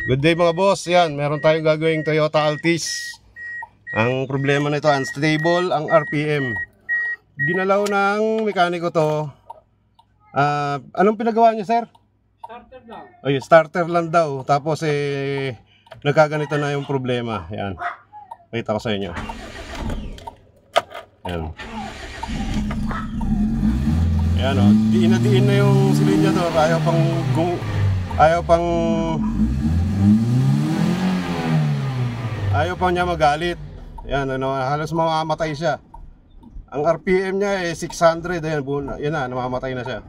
Good day mga boss. Yan, meron tayong gagawing Toyota Altis. Ang problema nito, unstable ang RPM. Ginalaw ng mekaniko to. Anong pinagawa niya, sir? Starter lang. Oh, yung starter lang daw. Tapos nagkaganito na yung problema. Yan. Pakita ko sa inyo. Yan. Yan o. Diin na yung silinyador. Ayaw pang niya magalit. Yan, ano, halos mamamatay siya. Ang RPM niya 600. Ayan, yan na, namamatay na siya.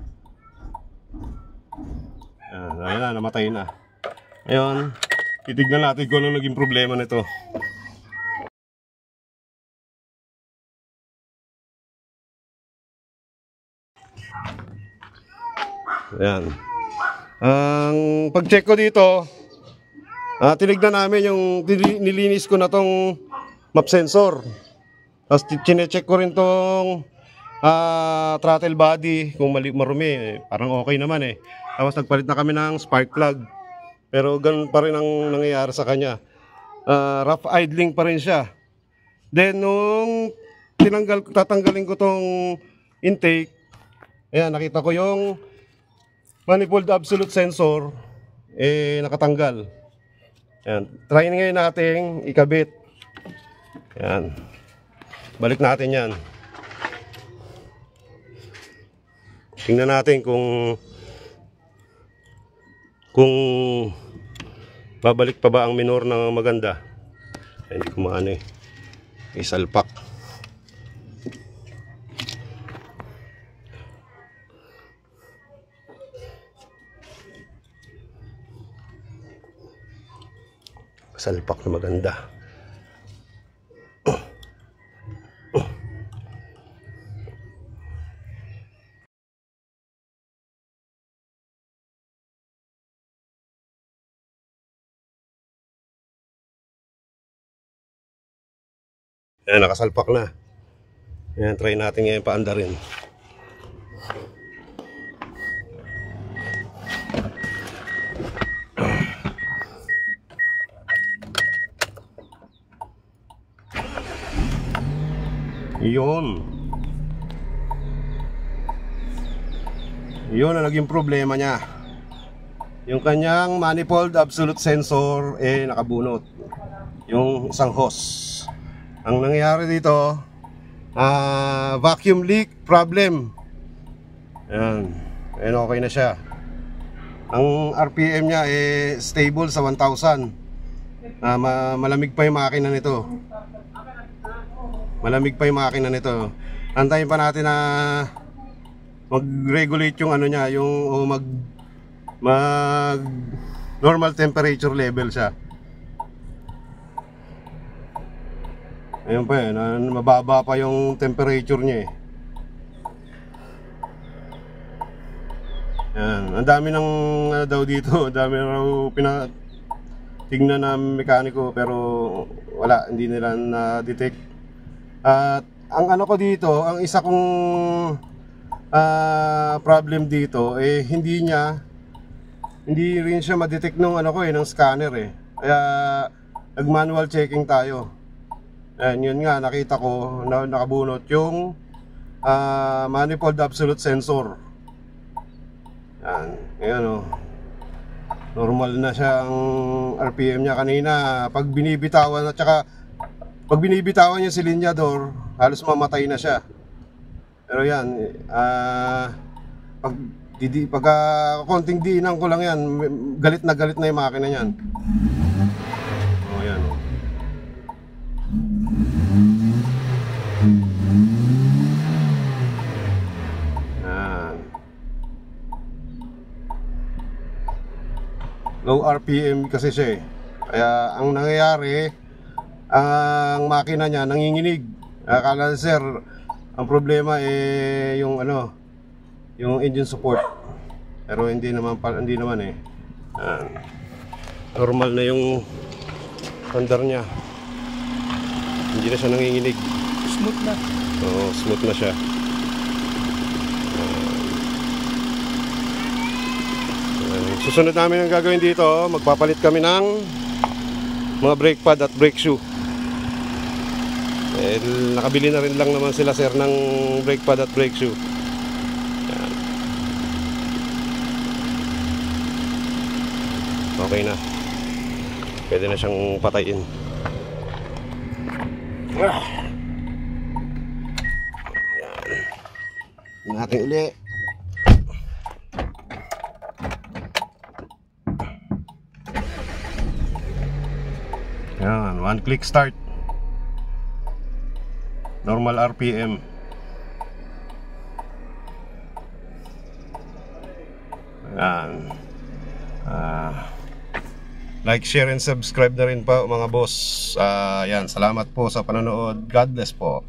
Ayan na, namatay na. Ngayon, titignan natin kung ano naging problema nito. Ayan. Ang pag-check ko dito, tinignan namin yung nilinis ko na tong map sensor. Tapos chinecheck ko rin tong throttle body kung marumi. Parang okay naman eh. Tapos nagpalit na kami ng spark plug. Pero ganun pa rin ang nangyayari sa kanya. Rough idling pa rin siya. Then nung tatanggalin ko tong intake, ayan, nakita ko yung manifold absolute sensor nakatanggal. Ayan, try ngayon natin ikabit. Ayan. Balik natin yan. Tingnan natin kung babalik pa ba ang minor ng maganda. Ay, hindi ko maano eh. Isalpak. Salpak na maganda. Ayan, nakasalpak na. Ayan, try natin ngayon paandarin. Yun ang naging problema niya. Yung kanyang manifold absolute sensor nakabunot. Yung isang hose. Ang nangyayari dito, vacuum leak problem. Ayan, okay na siya. Ang RPM niya stable sa 1,000. Malamig pa yung makina nito. Antayin pa natin na mag-regulate yung ano niya, yung mag normal temperature level siya. Ayun pa mababa pa yung temperature niya Yan, ang dami ng daw dito, ang dami raw tingnan na mekaniko pero wala, hindi nila na-detect. At ang ano ko dito, ang isa kong problem dito hindi rin siya ma-detect nung ng scanner Kaya nag-manual checking tayo. Ayan, yun nga, nakita ko na nakabunot yung manifold absolute sensor. Ayan, normal na siya ang RPM niya kanina. Pag binibitawan yung silinyador, halos mamatay na siya. Pero yan, pag konting diinan ko lang yan, galit na yung makina niyan. Ayan. Low RPM kasi siya Kaya ang nangyayari, ang makina niya nanginginig. Akala sir, ang problema yung yung engine support. Pero hindi naman normal na yung andar niya. Hindi na siya nanginginig. Smooth na. Oo, smooth na siya. Susunod namin ang gagawin dito, magpapalit kami ng mga brake pad at brake shoe. Nakabili na rin lang naman sila sir ng brake pad at brake shoe. Yan. Okay na. Pwede na siyang patayin. Yan. Natin uli. Yan, one click start. Normal RPM. Yan. Like, share, and subscribe na rin po mga boss. Yan, salamat po sa panonood. God bless po.